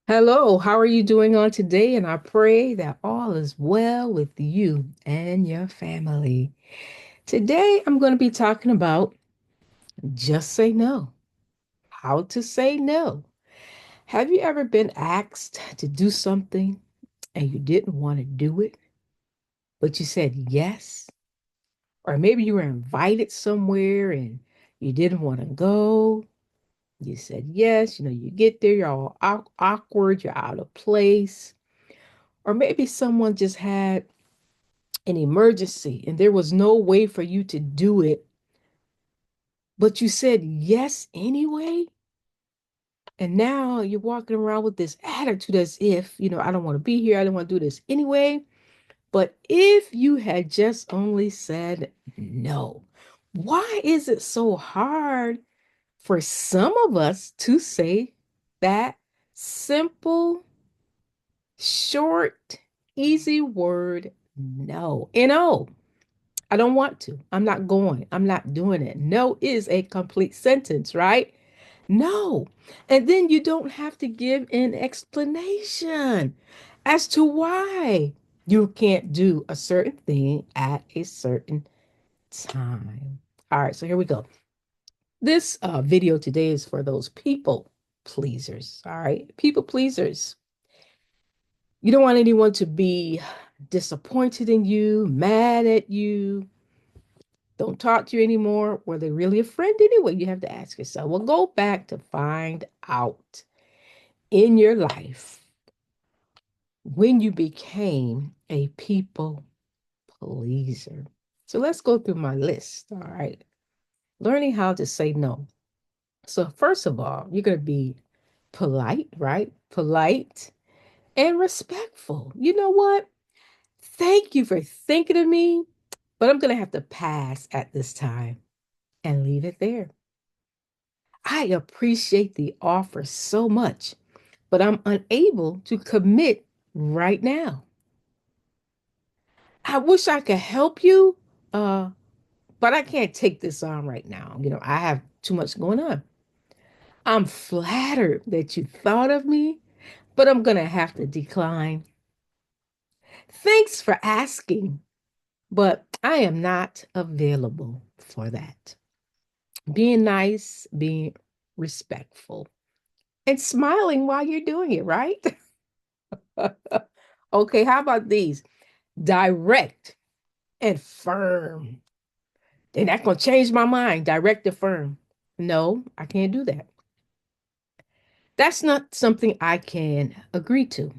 Hello, how are you doing on today? And I pray that all is well with you and your family. Today, I'm going to be talking about just say no, how to say no. Have you ever been asked to do something and you didn't want to do it, but you said yes? Or maybe you were invited somewhere and you didn't want to go. You said yes, you get there, you're all awkward, you're out of place. Or maybe someone just had an emergency and there was no way for you to do it, but you said yes anyway. And now you're walking around with this attitude as if, I don't want to be here. I don't want to do this anyway. But if you had just only said no, why is it so hard for some of us to say that simple, short, easy word no? No. I don't want to. I'm not going. I'm not doing it. No is a complete sentence, right? No. And then you don't have to give an explanation as to why you can't do a certain thing at a certain time. All right, so here we go. This video today is for those people pleasers. All right, people pleasers. You don't want anyone to be disappointed in you, mad at you, don't talk to you anymore. Were they really a friend anyway? You have to ask yourself. Well, go back to find out in your life when you became a people pleaser. So let's go through my list. All right. Learning how to say no. So, first of all, you're going to be polite, right? Polite and respectful. You know what? Thank you for thinking of me, but I'm going to have to pass at this time and leave it there. I appreciate the offer so much, but I'm unable to commit right now. I wish I could help you, uh, but I can't take this on right now. I have too much going on. I'm flattered that you thought of me, but I'm going to have to decline. Thanks for asking, but I am not available for that. Being nice, being respectful, and smiling while you're doing it, right? Okay, how about these? Direct and firm. They're not going to change my mind. Direct and firm. No, I can't do that. That's not something I can agree to.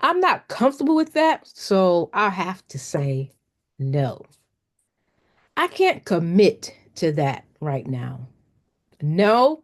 I'm not comfortable with that, so I'll have to say no. I can't commit to that right now. No,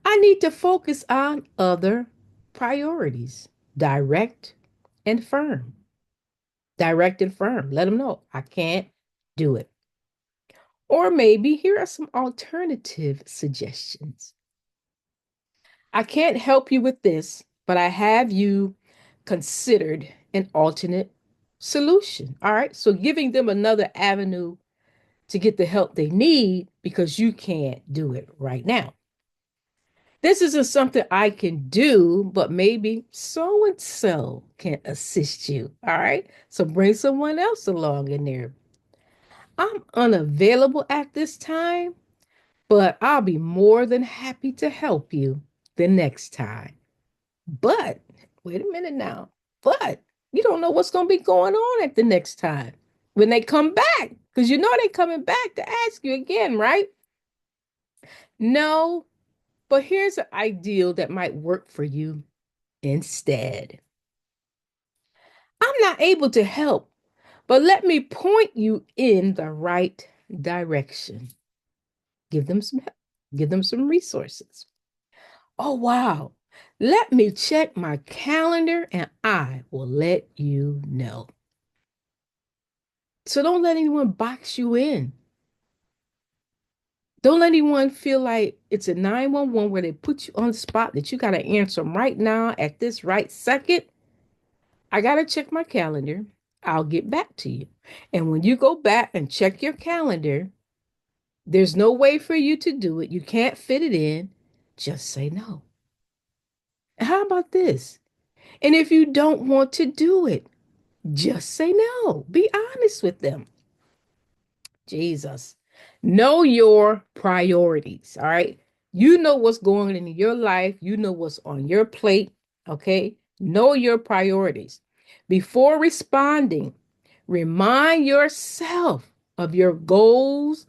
I need to focus on other priorities. Direct and firm. Direct and firm. Let them know I can't do it. Or maybe here are some alternative suggestions. I can't help you with this, but I have you considered an alternate solution. All right. So giving them another avenue to get the help they need because you can't do it right now. This isn't something I can do, but maybe so and so can assist you. All right. So bring someone else along in there. I'm unavailable at this time, but I'll be more than happy to help you the next time. But wait a minute now. But you don't know what's going to be going on at the next time when they come back, because you know they're coming back to ask you again, right? No, but here's an ideal that might work for you instead. I'm not able to help, but let me point you in the right direction. Give them some help, give them some resources. Oh, wow. Let me check my calendar and I will let you know. So don't let anyone box you in. Don't let anyone feel like it's a 911 where they put you on the spot that you got to answer them right now at this right second. I got to check my calendar. I'll get back to you. And when you go back and check your calendar, there's no way for you to do it. You can't fit it in. Just say no. How about this? And if you don't want to do it, just say no. Be honest with them. Jesus. Know your priorities. All right. You know what's going on in your life. You know what's on your plate. Okay. Know your priorities. Before responding, remind yourself of your goals,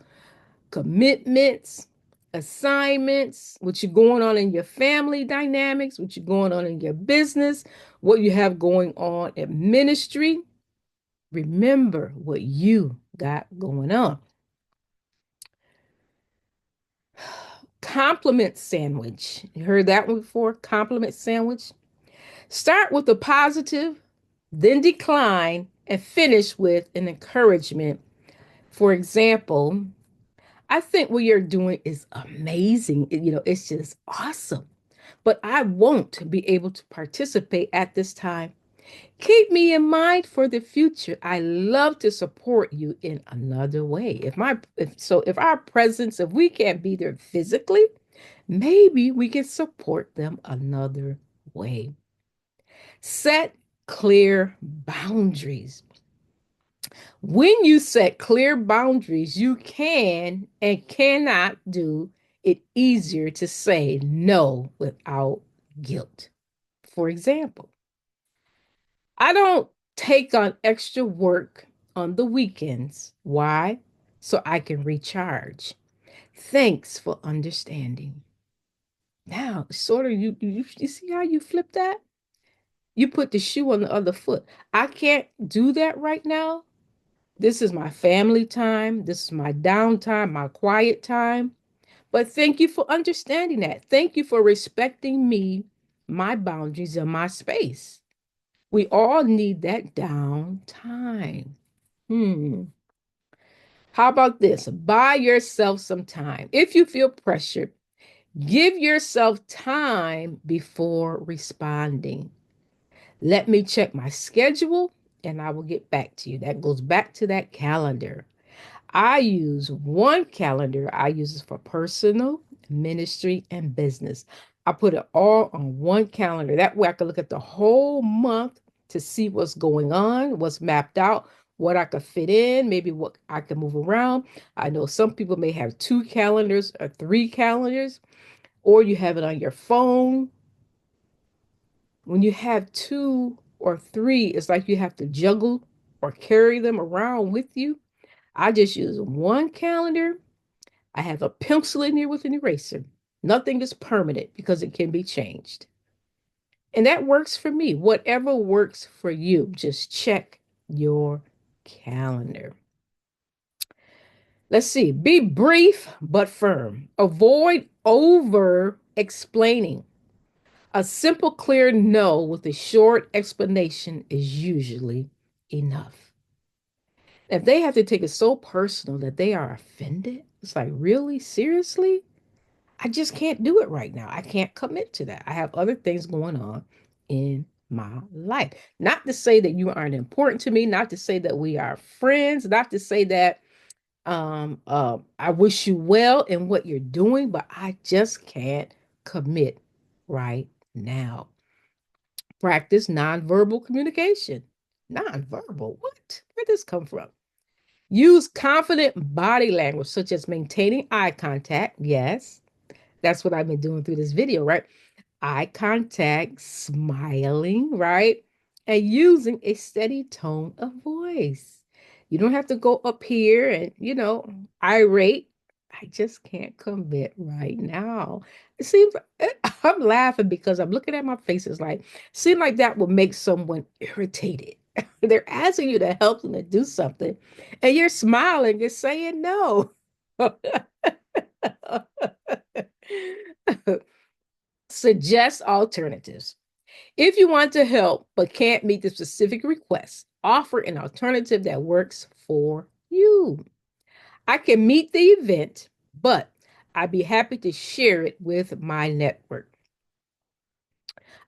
commitments, assignments, what you're going on in your family dynamics, what you're going on in your business, what you have going on in ministry. Remember what you got going on. Compliment sandwich. You heard that one before? Compliment sandwich. Start with a positive, then decline, and finish with an encouragement. For example, I think what you're doing is amazing. It's just awesome. But I won't be able to participate at this time. Keep me in mind for the future. I love to support you in another way. If our presence, if we can't be there physically, maybe we can support them another way. Set clear boundaries. When you set clear boundaries, you can and cannot do it easier to say no without guilt. For example, I don't take on extra work on the weekends. Why? So I can recharge. Thanks for understanding. Now, sort of, you see how you flip that? You put the shoe on the other foot. I can't do that right now. This is my family time. This is my downtime, my quiet time. But thank you for understanding that. Thank you for respecting me, my boundaries, and my space. We all need that downtime. Hmm. How about this? Buy yourself some time. If you feel pressured, give yourself time before responding. Let me check my schedule and I will get back to you. That goes back to that calendar. I use one calendar. I use it for personal, ministry, and business. I put it all on one calendar. That way I can look at the whole month to see what's going on, what's mapped out, what I could fit in, maybe what I can move around. I know some people may have two calendars or three calendars, or you have it on your phone. When you have two or three, it's like you have to juggle or carry them around with you. I just use one calendar. I have a pencil in here with an eraser. Nothing is permanent because it can be changed. And that works for me. Whatever works for you, just check your calendar. Let's see. Be brief but firm. Avoid over explaining. A simple, clear no with a short explanation is usually enough. If they have to take it so personal that they are offended, it's like, really? Seriously? I just can't do it right now. I can't commit to that. I have other things going on in my life. Not to say that you aren't important to me, not to say that we are friends, not to say that I wish you well in what you're doing, but I just can't commit right now. Practice nonverbal communication. Nonverbal? What? Where did this come from? Use confident body language, such as maintaining eye contact. Yes, that's what I've been doing through this video, right? Eye contact, smiling, right? And using a steady tone of voice. You don't have to go up here and, irate. I just can't commit right now. It seems I'm laughing because I'm looking at my face. It's like, seems like that would make someone irritated. They're asking you to help them to do something, and you're smiling and saying no. Suggest alternatives. If you want to help but can't meet the specific request, offer an alternative that works for you. I can meet the event, but I'd be happy to share it with my network.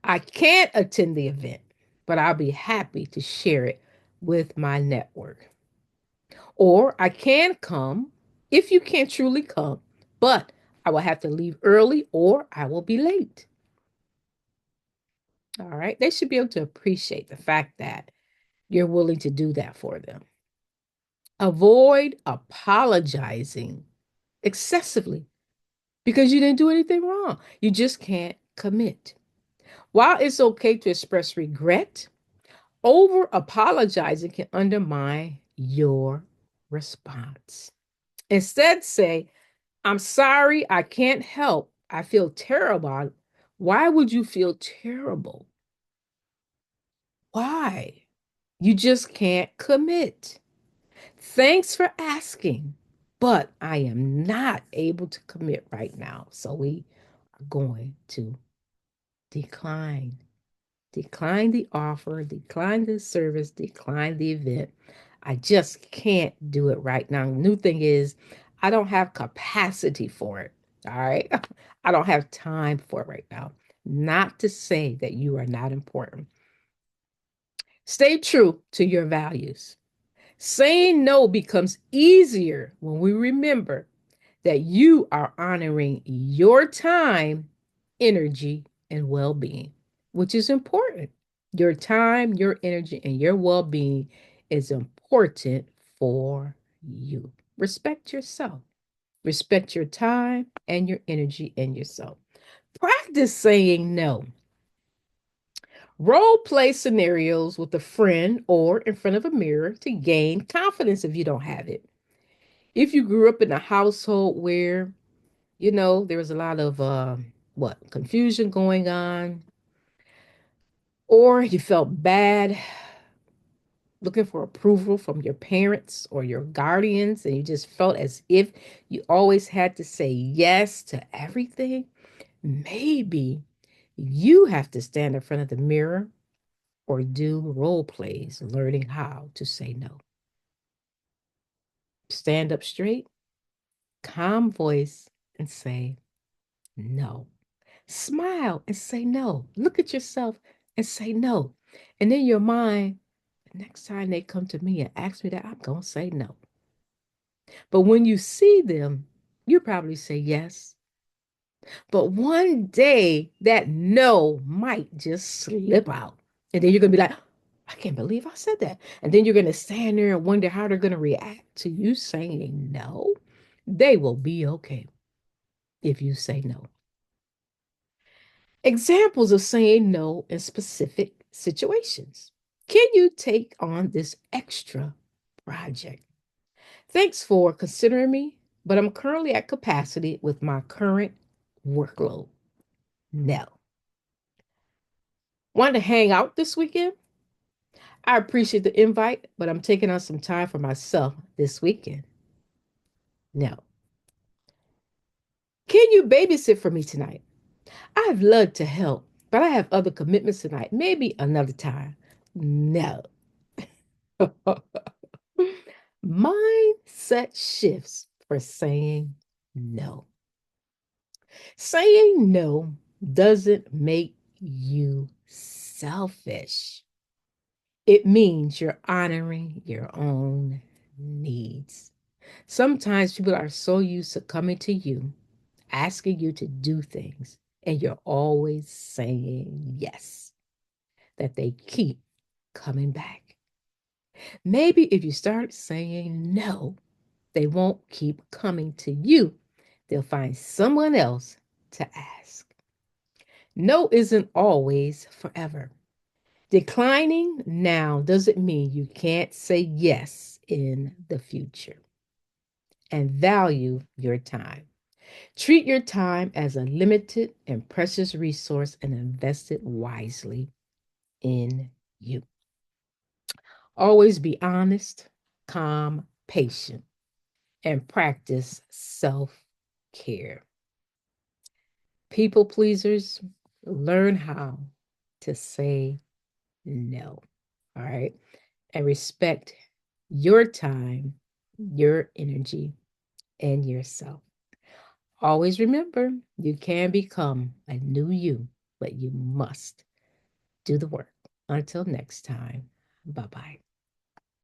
I can't attend the event, but I'll be happy to share it with my network. Or I can come if you can't truly come, but I will have to leave early or I will be late. All right. They should be able to appreciate the fact that you're willing to do that for them. Avoid apologizing excessively because you didn't do anything wrong. You just can't commit. While it's okay to express regret, over apologizing can undermine your response. Instead, say, I'm sorry, I can't help. I feel terrible. Why would you feel terrible? Why? You just can't commit. Thanks for asking, but I am not able to commit right now. So we are going to decline. Decline the offer, decline the service, decline the event. I just can't do it right now. New thing is, I don't have capacity for it. All right. I don't have time for it right now. Not to say that you are not important. Stay true to your values. Saying no becomes easier when we remember that you are honoring your time, energy, and well being, which is important. Your time, your energy, and your well being is important for you. Respect yourself, respect your time and your energy and yourself. Practice saying no. Role play scenarios with a friend or in front of a mirror to gain confidence if you don't have it. If you grew up in a household where there was a lot of confusion going on, or you felt bad looking for approval from your parents or your guardians, and you just felt as if you always had to say yes to everything, maybe you have to stand in front of the mirror or do role plays, learning how to say no. Stand up straight, calm voice, and say no. Smile and say no. Look at yourself and say no. And in your mind, the next time they come to me and ask me that, I'm going to say no. But when you see them, you probably say yes. But one day that no might just slip out. And then you're going to be like, I can't believe I said that. And then you're going to stand there and wonder how they're going to react to you saying no. They will be okay if you say no. Examples of saying no in specific situations. Can you take on this extra project? Thanks for considering me, but I'm currently at capacity with my current workload. No. Want to hang out this weekend? I appreciate the invite, but I'm taking on some time for myself this weekend. No. Can you babysit for me tonight? I'd love to help, but I have other commitments tonight. Maybe another time. No. Mindset shifts for saying no. Saying no doesn't make you selfish. It means you're honoring your own needs. Sometimes people are so used to coming to you, asking you to do things, and you're always saying yes, that they keep coming back. Maybe if you start saying no, they won't keep coming to you. They'll find someone else to ask. No isn't always forever. Declining now doesn't mean you can't say yes in the future. And value your time. Treat your time as a limited and precious resource and invest it wisely in you. Always be honest, calm, patient, and practice self care. People pleasers, learn how to say no. All right. And respect your time, your energy, and yourself. Always remember you can become a new you, but you must do the work. Until next time, bye bye.